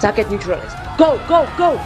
Target neutralized. Go, go, go!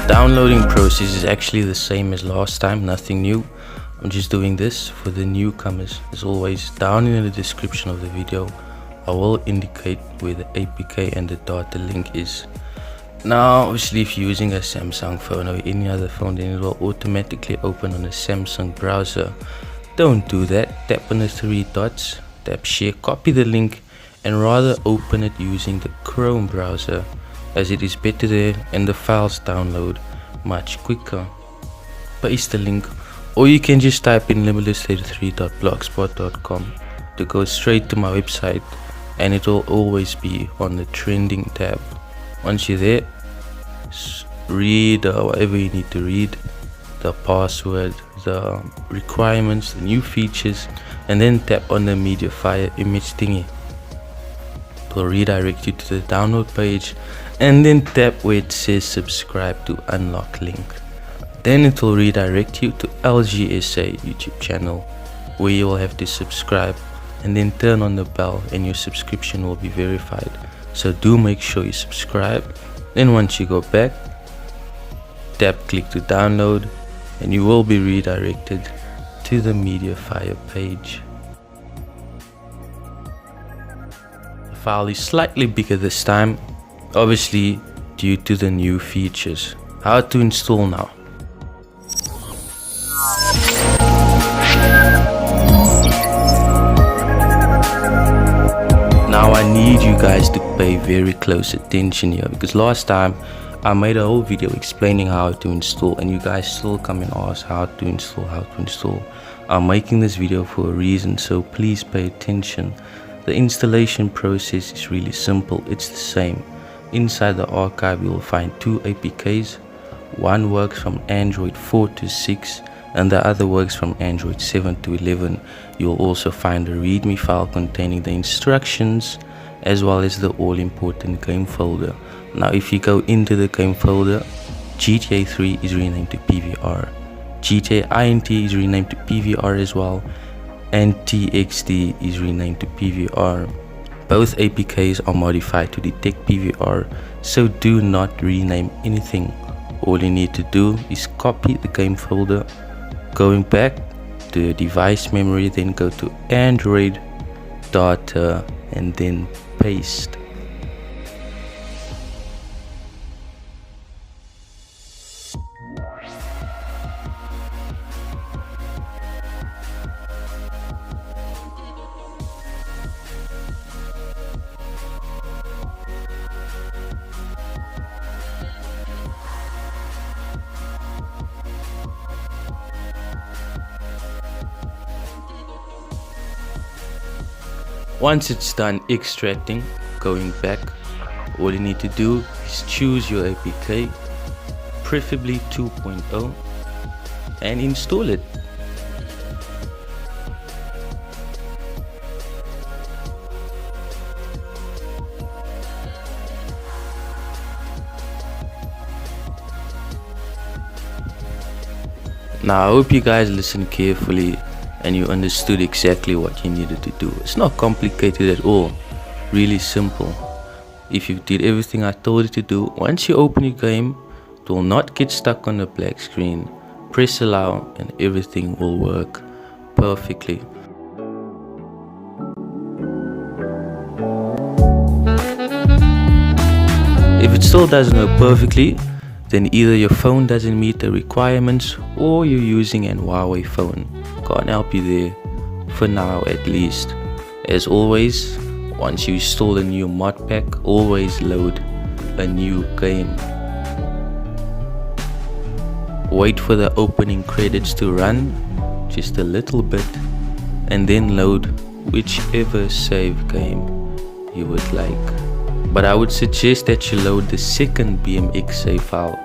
Downloading process is actually the same as last time, nothing new. I'm just doing this for the newcomers. As always, down in the description of the video I will indicate where the APK and the data link is. Now obviously if you're using a Samsung phone or any other phone, then it will automatically open on a Samsung browser. Don't do that. Tap on the three dots, tap share, copy the link, and rather open it using the Chrome browser, as it is better there and the files download much quicker. Paste the link, or you can just type in limitless33.blogspot.com to go straight to my website, and it will always be on the trending tab. Once you're there, read whatever you need to read, the password, the requirements, the new features, and then tap on the Mediafire image thingy. It will redirect you to the download page, and then tap where it says subscribe to unlock link. Then it will redirect you to LGSA YouTube channel, where you will have to subscribe and then turn on the bell, and your subscription will be verified. So do make sure you subscribe. Then once you go back, tap click to download, and you will be redirected to the Mediafire page. The file is slightly bigger this time, obviously due to the new features. How to install now. Now I need you guys to pay very close attention here, because last time I made a whole video explaining how to install, and you guys still come and ask how to install. I'm making this video for a reason, so please pay attention. The installation process is really simple. It's the same. Inside the archive you will find two APKs. One works from Android 4 to 6 and the other works from Android 7 to 11. You will also find a readme file containing the instructions as well as the all important game folder. Now if you go into the game folder, GTA 3 is renamed to PVR, GTA INT is renamed to PVR as well, and TXD is renamed to PVR. Both APKs are modified to detect PVR, so do not rename anything. All you need to do is copy the game folder, going back to your device memory, then go to Android, data, and then paste. Once it's done extracting, going back, all you need to do is choose your APK, preferably 2.0, and install it. Now I hope you guys listened carefully and you understood exactly what you needed to do. It's not complicated at all, really simple. If you did everything I told you to do, once you open your game, it will not get stuck on the black screen. Press allow and everything will work perfectly. If it still doesn't work perfectly, then either your phone doesn't meet the requirements or you're using an Huawei phone. Can't help you there, for now at least. As always, once you install a new Modpack, always load a new game. Wait for the opening credits to run, just a little bit, and then load whichever save game you would like. But I would suggest that you load the second BMX save file,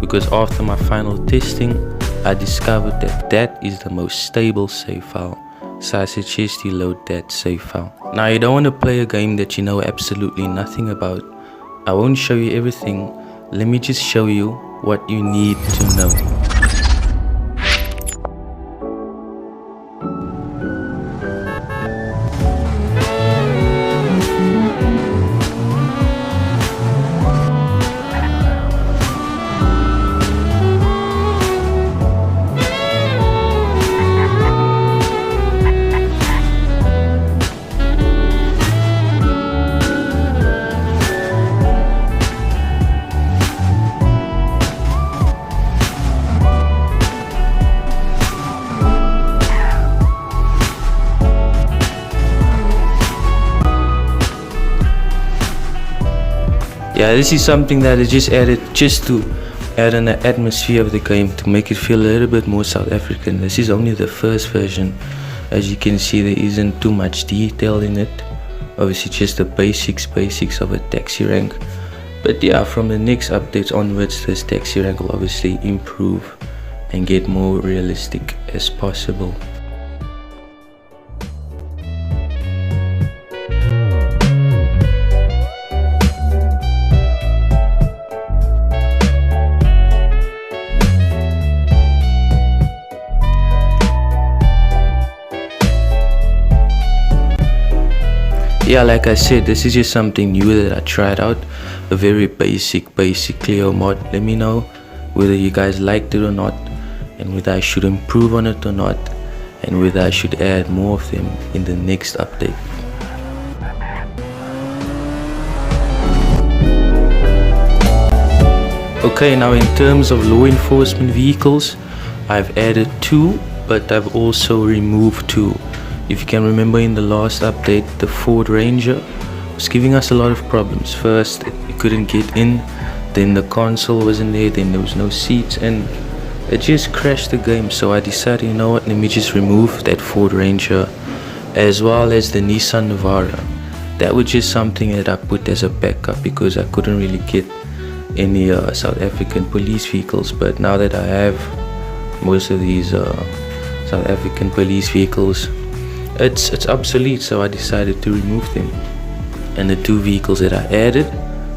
because after my final testing, I discovered that that is the most stable save file, so I suggest you load that save file. Now you don't want to play a game that you know absolutely nothing about. I won't show you everything, let me just show you what you need to know. Yeah, this is something that I just added just to add an atmosphere of the game, to make it feel a little bit more South African. This is only the first version. As you can see, there isn't too much detail in it. Obviously just the basics of a taxi rank. But yeah, from the next updates onwards, this taxi rank will obviously improve and get more realistic as possible. Yeah, like I said, this is just something new that I tried out, a very basic Clio mod. Let me know whether you guys liked it or not, and whether I should improve on it or not, and whether I should add more of them in the next update. Okay, now in terms of law enforcement vehicles, I've added 2, but I've also removed 2. If you can remember, in the last update, the Ford Ranger was giving us a lot of problems. First, you couldn't get in then the console wasn't there, then there was no seats, and it just crashed the game. So I decided, you know what, let me just remove that Ford Ranger as well as the Nissan Navara. That was just something that I put as a backup because I couldn't really get any South African police vehicles. But now that I have most of these South African police vehicles, it's obsolete, so I decided to remove them. And the two vehicles that I added,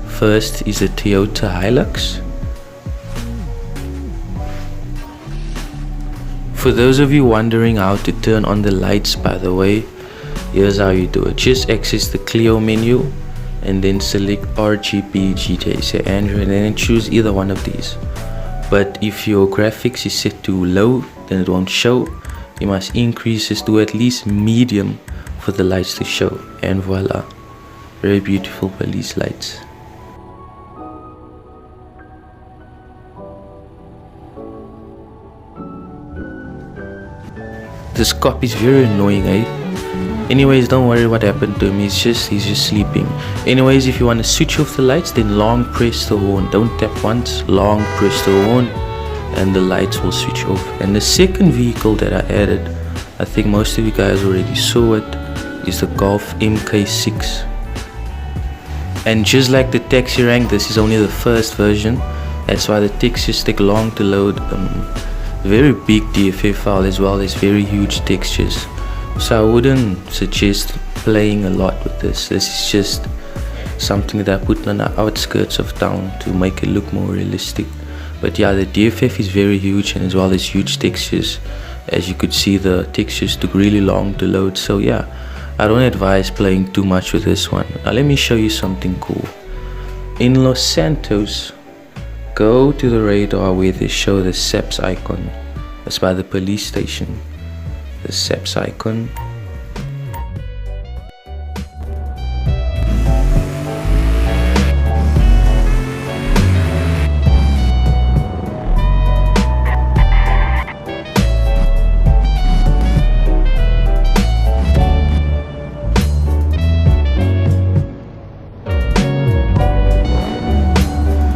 first is the Toyota Hilux. For those of you wondering how to turn on the lights, by the way, here's how you do it. Just access the Clio menu and then select RGB, GTSA, Android, and then choose either one of these. But if your graphics is set to low, then it won't show. You must increase this to at least medium for the lights to show, and voila, very beautiful police lights. This cop is very annoying, eh? Anyways, don't worry what happened to him, he's just sleeping. Anyways, if you want to switch off the lights, then long press the horn. Don't tap once, long press the horn, and the lights will switch off. And the second vehicle that I added, I think most of you guys already saw it, is the Golf MK6. And just like the taxi rank, this is only the first version. That's why the textures take long to load. Very big DFF file as well as very huge textures. So I wouldn't suggest playing a lot with this. This is just something that I put on the outskirts of town to make it look more realistic. But yeah, the DFF is very huge, and as well as huge textures. As you could see, the textures took really long to load. So yeah, I don't advise playing too much with this one. Now let me show you something cool. In Los Santos, go to the radar where they show the SAPS icon. That's by the police station. The SAPS icon.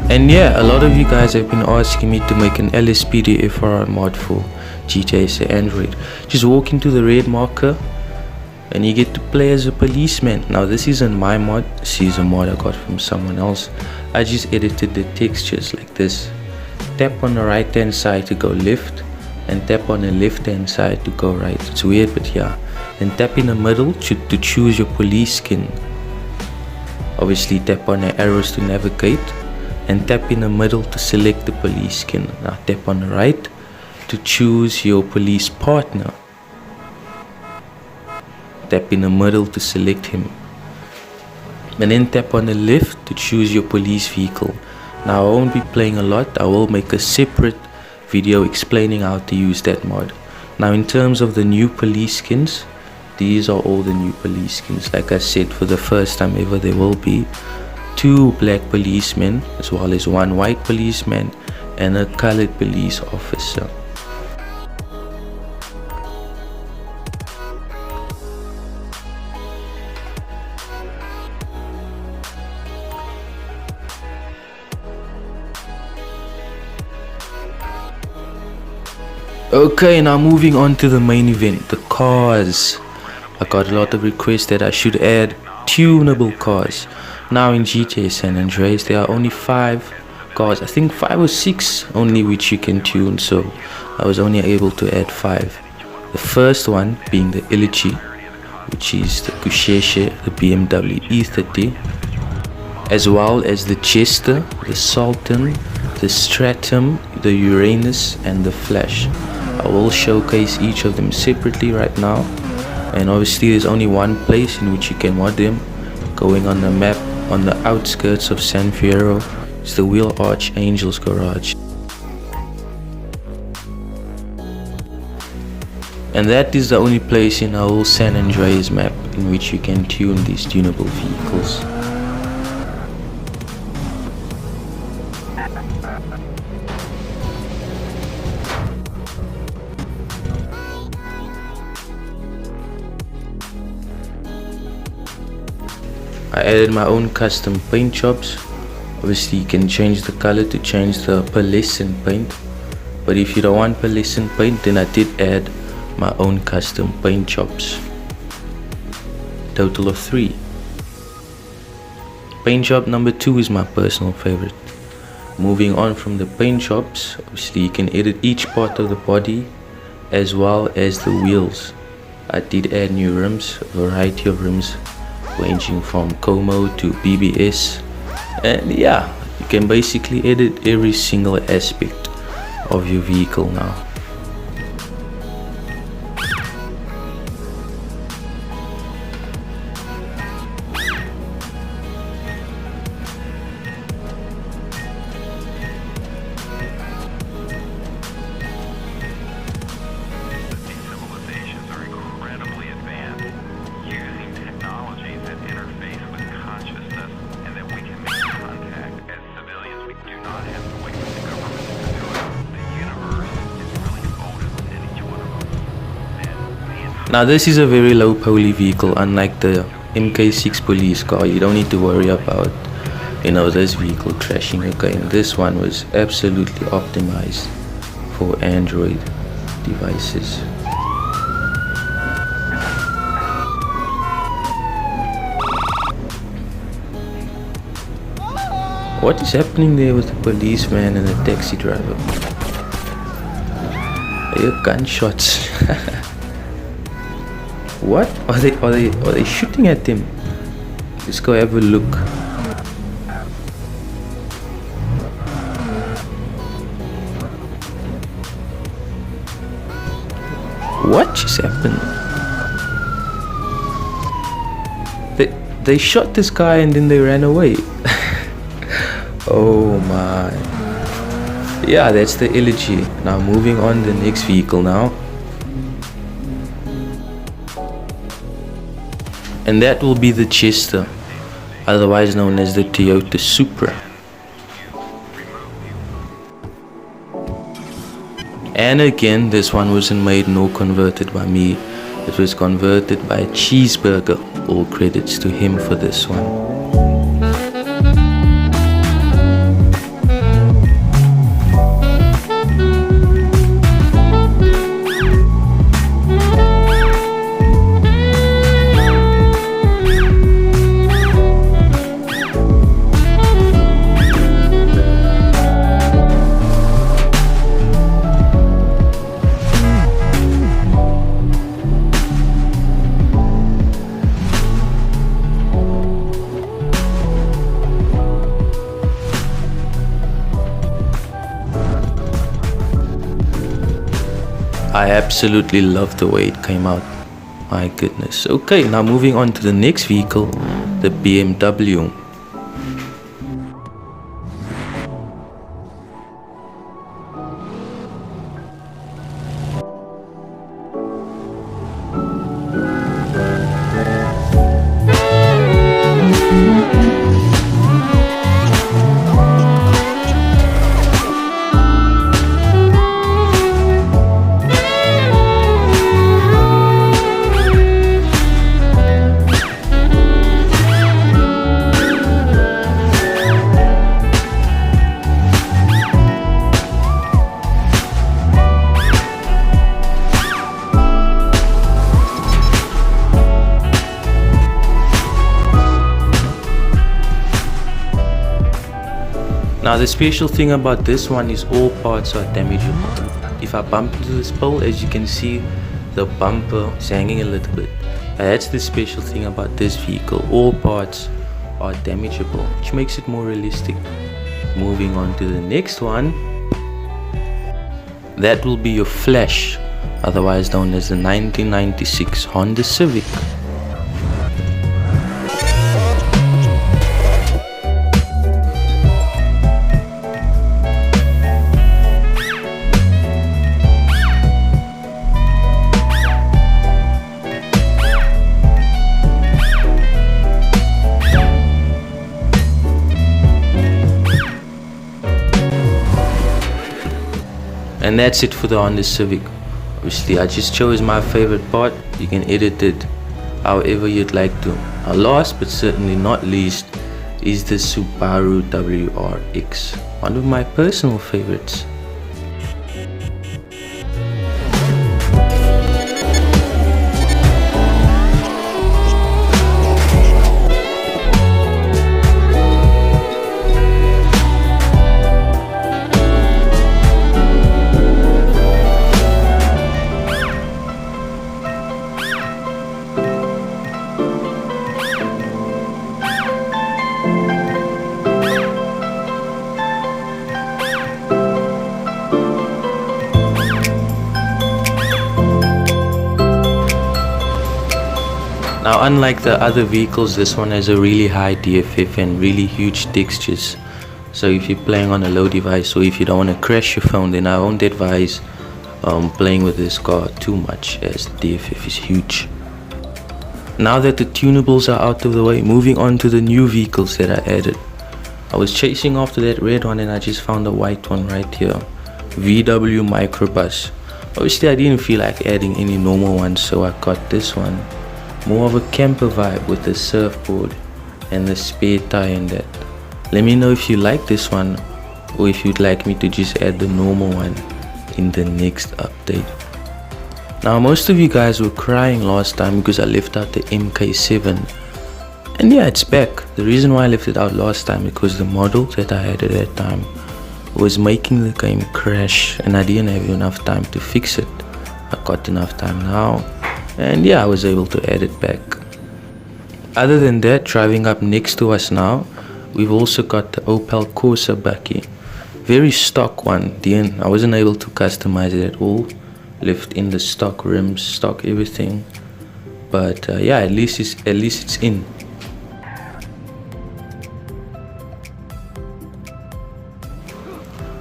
And yeah, a lot of you guys have been asking me to make an LSPDFR mod for GTSA Android. Just walk into the red marker and you get to play as a policeman. Now this isn't my mod, this is a mod I got from someone else. I just edited the textures like this. Tap on the right hand side to go left, and tap on the left hand side to go right. It's weird, but yeah. Then tap in the middle to choose your police skin. Obviously tap on the arrows to navigate, and tap in the middle to select the police skin. Now tap on the right to choose your police partner. Tap in the middle to select him, and then tap on the left to choose your police vehicle. Now I won't be playing a lot, I will make a separate video explaining how to use that mod. Now in terms of the new police skins, these are all the new police skins. Like I said, for the first time ever there will be 2 black policemen as well as 1 white policeman and a colored police officer. Okay, now moving on to the main event, the cars. I got a lot of requests that I should add tunable cars. Now in GTA San Andreas there are only 5 cars, I think 5 or 6 only, which you can tune, so I was only able to add 5. The first one being the LG, which is the Gusheshe, the BMW E30, as well as the Chester, the Sultan, the Stratum, the Uranus and the Flash. I will showcase each of them separately right now, and obviously there's only one place in which you can mod them. Going on the map on the outskirts of San Fierro is the Wheel Arch Angels Garage, and that is the only place in the whole San Andreas map in which you can tune these tunable vehicles. I added my own custom paint jobs. Obviously you can change the color to change the pearlescent paint, but if you don't want pearlescent paint, then I did add my own custom paint jobs. Total of 3. Paint job number 2 is my personal favorite. Moving on from the paint jobs, obviously you can edit each part of the body as well as the wheels. I did add new rims, a variety of rims ranging from Como to BBS, and yeah, you can basically edit every single aspect of your vehicle now. Now this is a very low poly vehicle, unlike the MK6 police car. You don't need to worry about, you know, this vehicle crashing again. This one was absolutely optimized for Android devices. What is happening there with the policeman and the taxi driver? They hear gunshots. What? Are they shooting at him? Let's go have a look. What just happened? They shot this guy and then they ran away. Oh my. Yeah, that's the LG. Now moving on to the next vehicle now. And that will be the Chester, otherwise known as the Toyota Supra. And again, this one wasn't made nor converted by me. It was converted by a Cheeseburger. All credits to him for this one. I absolutely love the way it came out. My goodness. Okay, now moving on to the next vehicle, the BMW. Now the special thing about this one is all parts are damageable. If I bump into this pole, as you can see, the bumper is hanging a little bit. That's the special thing about this vehicle. All parts are damageable, which makes it more realistic. Moving on to the next one. That will be your Flash, otherwise known as the 1996 Honda Civic. And that's it for the Honda Civic. Obviously I just chose my favorite part. You can edit it however you'd like to. Now last but certainly not least is the Subaru WRX, one of my personal favorites. Now, unlike the other vehicles, this one has a really high DFF and really huge textures. So if you're playing on a low device or if you don't want to crash your phone, then I won't advise playing with this car too much, as the DFF is huge. Now that the tunables are out of the way, moving on to the new vehicles that I added. I was chasing after that red one and I just found a white one right here, VW Microbus. Obviously I didn't feel like adding any normal ones, so I got this one. More of a camper vibe with the surfboard and the spare tire in that. Let me know if you like this one or if you'd like me to just add the normal one in the next update. Now, most of you guys were crying last time because I left out the MK7, and yeah, it's back. The reason why I left it out last time because the model that I had at that time was making the game crash and I didn't have enough time to fix it. I got enough time now, and yeah, I was able to add it back. Other than that, driving up next to us now, we've also got the Opel Corsa bakkie. Very stock one. I wasn't able to customize it at all. Left in the stock rims, stock everything. But yeah, at least it's in.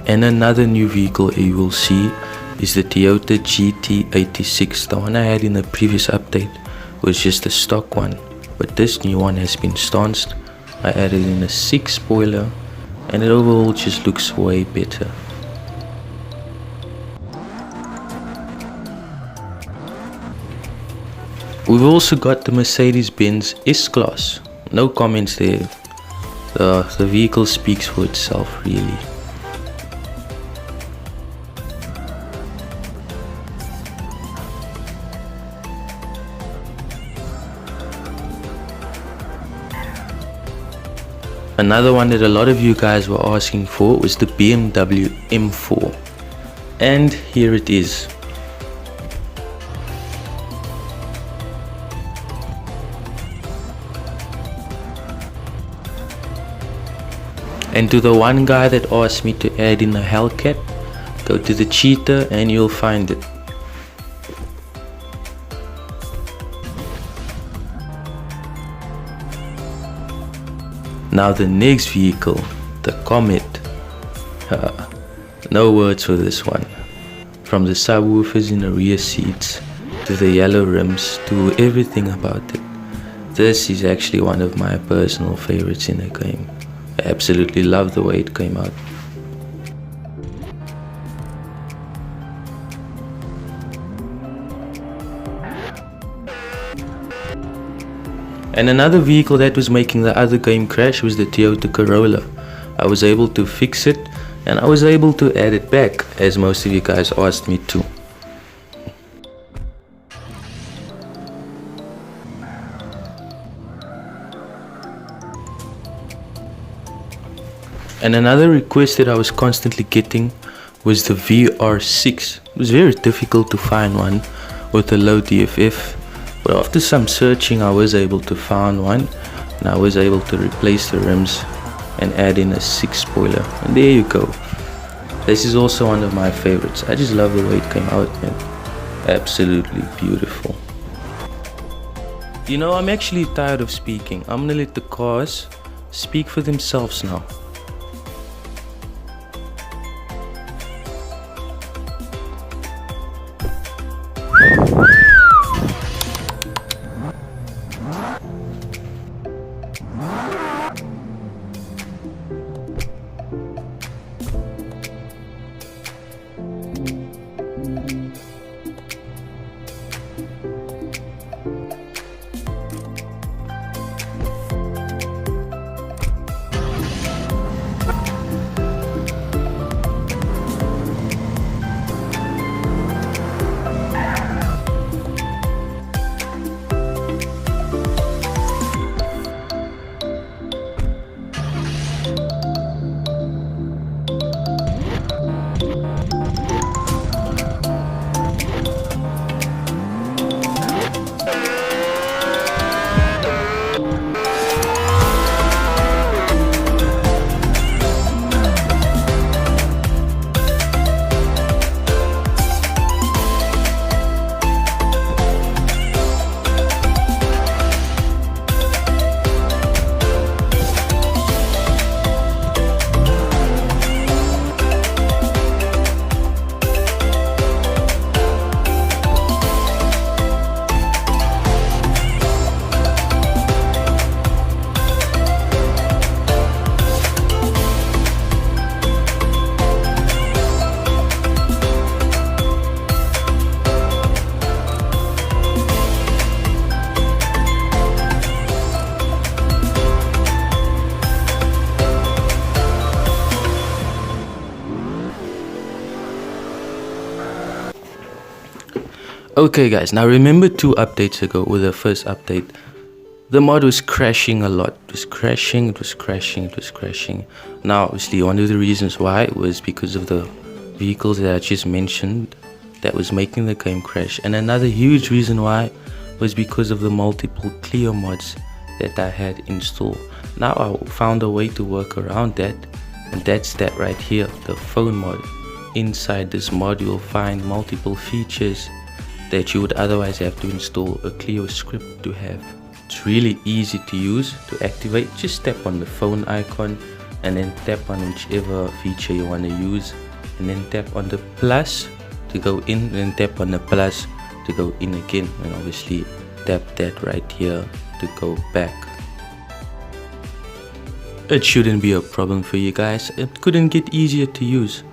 And another new vehicle you will see is the Toyota GT86. The one I had in the previous update was just a stock one, but this new one has been stanced. I added in a 6 spoiler and it overall just looks way better. We've also got the Mercedes-Benz S-Class. No comments there. The vehicle speaks for itself really. Another one that a lot of you guys were asking for was the BMW M4, and here it is. And to the one guy that asked me to add in a Hellcat, go to the cheetah and you'll find it. Now the next vehicle, the Comet. No words for this one. From the subwoofers in the rear seats, to the yellow rims, to everything about it. This is actually one of my personal favorites in the game. I absolutely love the way it came out. And another vehicle that was making the other game crash was the Toyota Corolla. I was able to fix it and I was able to add it back, as most of you guys asked me to. And another request that I was constantly getting was the VR6. It was very difficult to find one with a low DFF. But after some searching I was able to find one, and I was able to replace the rims and add in a 6 spoiler, and there you go. This is also one of my favorites. I just love the way it came out, man. Absolutely beautiful. You know, I'm actually tired of speaking. I'm gonna let the cars speak for themselves now. Okay guys, now remember 2 updates ago, with the first update, the mod was crashing a lot. It was crashing. Now obviously one of the reasons why was because of the vehicles that I just mentioned that was making the game crash, and another huge reason why was because of the multiple Clio mods that I had installed. Now I found a way to work around that, and that's that right here, the phone mod. Inside this mod you'll find multiple features that you would otherwise have to install a Clio script to have. It's really easy to use. To activate, just tap on the phone icon and then tap on whichever feature you want to use, and then tap on the plus to go in, and then tap on the plus to go in again, and obviously tap that right here to go back. It shouldn't be a problem for you guys. It couldn't get easier to use.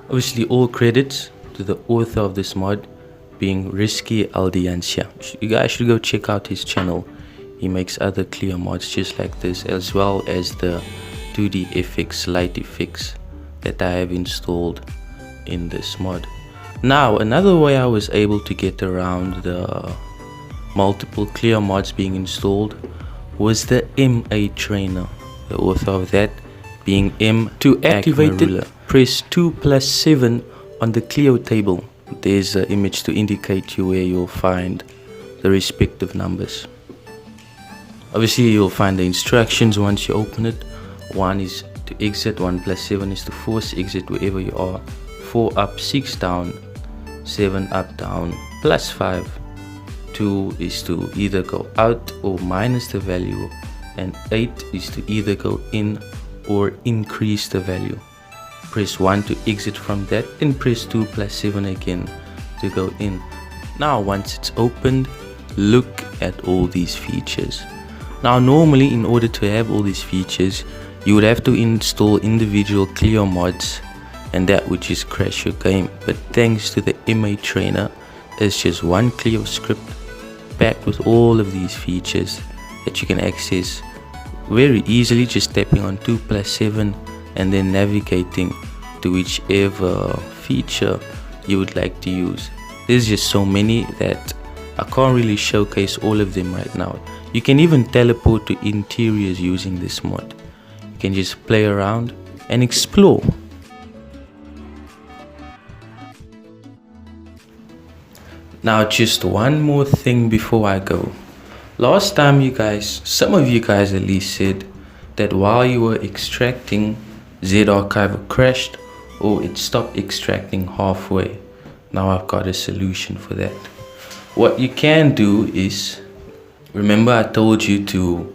Obviously all credits to the author of this mod, being Risky Aldiancia. You guys should go check out his channel. He makes other Clio mods just like this, as well as the 2D FX light effects that I have installed in this mod. Now another way I was able to get around the multiple Clio mods being installed was the MA trainer. The author of that being M. To activate it, press 2+7 on the Clio table. There's an image to indicate you where you'll find the respective numbers. Obviously you'll find the instructions once you open it. 1 is to exit, 1+7 is to force exit wherever you are, 4 up, 6 down, 7 up, down, +5. 2 is to either go out or minus the value, and 8 is to either go in or increase the value. Press 1 to exit from that, then press 2+7 again to go in. Now once it's opened, look at all these features. Now normally in order to have all these features you would have to install individual Clio mods, and that would just crash your game. But thanks to the MA trainer, it's just one Clio script packed with all of these features that you can access very easily, just tapping on 2+7 and then navigating to whichever feature you would like to use. There's just so many that I can't really showcase all of them right now. You can even teleport to interiors using this mod. You can just play around and explore. Now just one more thing before I go. Last time you guys, some of you guys at least, said that while you were extracting, Zarchiver crashed or it stopped extracting halfway. Now I've got a solution for that. What you can do is, remember I told you to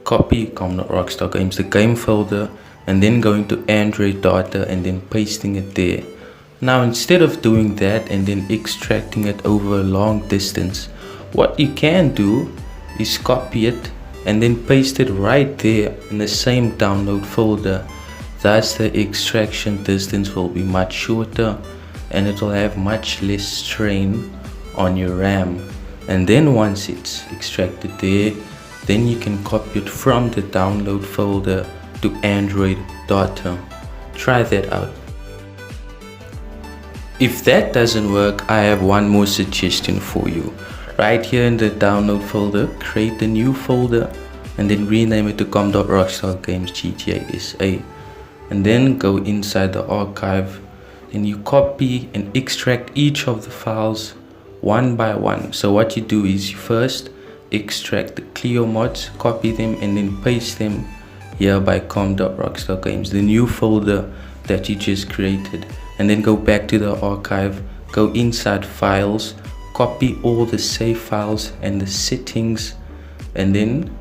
copy Rockstar Games, the game folder, and then going to Android data and then pasting it there. Now instead of doing that and then extracting it over a long distance, what you can do is copy it and then paste it right there in the same download folder. Thus the extraction distance will be much shorter and it will have much less strain on your RAM. And then once it's extracted there, then you can copy it from the download folder to Android data. Try that out. If that doesn't work, I have one more suggestion for you. Right here in the download folder, create a new folder and then rename it to com.rockstar games GTA SA, and then go inside the archive and you copy and extract each of the files one by one. So what you do is you first extract the Clio mods, copy them and then paste them here by com.rockstar games, the new folder that you just created, and then go back to the archive, go inside files, copy all the save files and the settings and then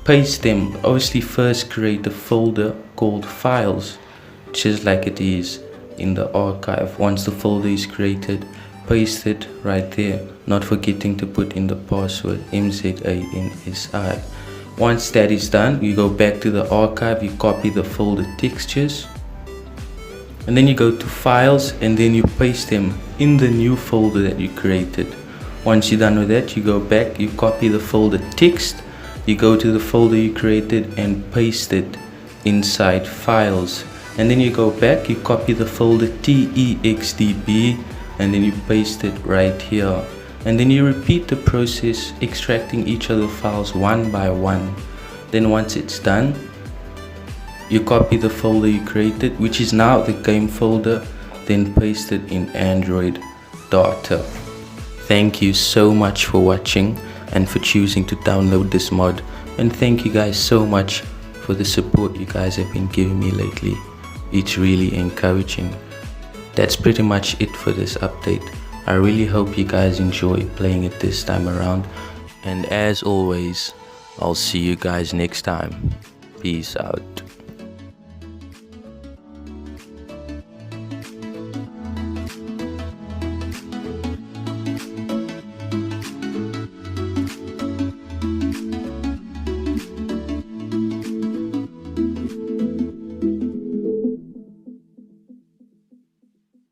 paste them. Obviously first create a folder called files, just like it is in the archive. Once the folder is created, paste it right there, not forgetting to put in the password MZANSI. Once that is done, you go back to the archive, you copy the folder textures, and then you go to files and then you paste them in the new folder that you created. Once you're done with that, you go back, you copy the folder text, you go to the folder you created and paste it inside files, and then you go back, you copy the folder TEXTB and then you paste it right here. and then you repeat the process, extracting each of the files one by one. Then once it's done, you copy the folder you created, which is now the game folder, then paste it in Android data. Thank you so much for watching and for choosing to download this mod, and thank you guys so much for the support you guys have been giving me lately. It's really encouraging. That's pretty much it for this update. I really hope you guys enjoy playing it this time around, and as always, I'll see you guys next time. Peace out.